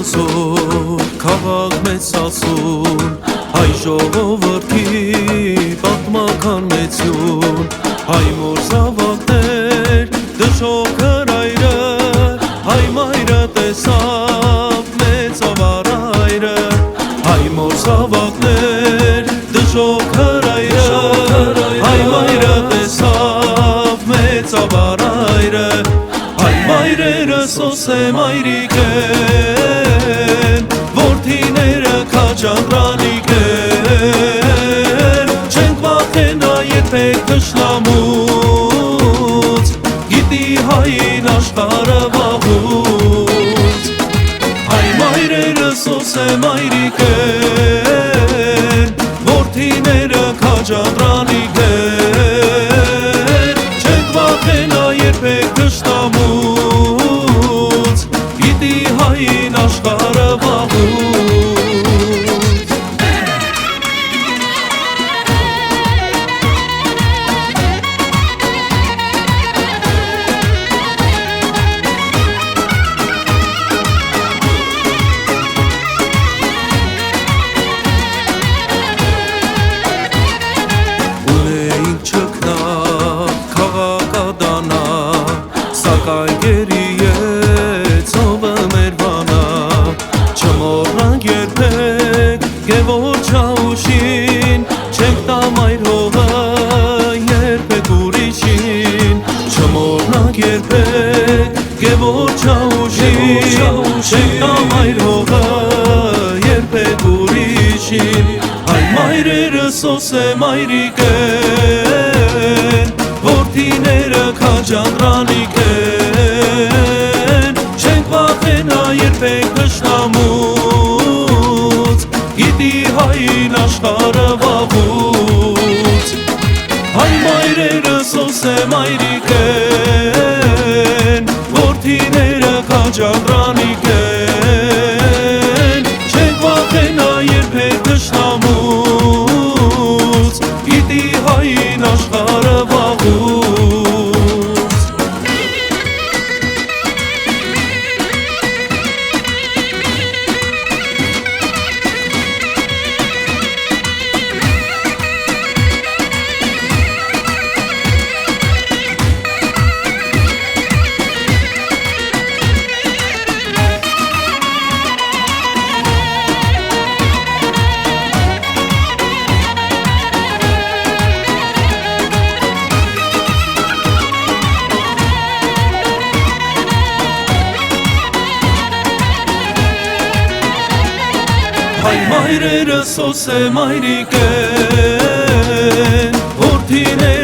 զոր քաղաք մեծ ասուն հայ ժողովրդի պատմական մեծյուն հայ մոր զավակներ դժոխք հրայրը հայ մայրը տեսավ մեծ ավարայրը հայ մոր զավակներ դժոխք հրայրը հայ մայրը տեսավ մեծ ավարայրը հայ մայրերը սոսե մայրիկ են որդիները քաջանդրանիկ են չենք վախենա երբեք թշնամուց գիտի հային աշխարհը վաղուց հայ մայրերը սոսե մայրիկ են որդիները քաջանդրանիկ են չենք վախենա երբեք թշնամուց գիտի հային աշխարհը վաղուց Սակայն գերի է ծովը մեր վանա չմոռանք երբեք գևոր չաուշին չենք տա մայր հողը երբեք ուրիշին չմոռանք երբեք գևոր չաուշին չենք տա մայր հողը երբեք ուրիշին հայ մայրերը սոսե մայրիկ են որդիները քաջանդրանիկ են չենք վախենա երբեք թշնամուց գիտի հային աշխարհը վաղուց հայ մայրերը սոսե մայրիկ են որդիները քաջանդրանիկ են չենք վախենա երբեք թշնամուց գիտի հային աշխարհը վաղուց հայ մայրերը սոսե մայրիկ են որդիները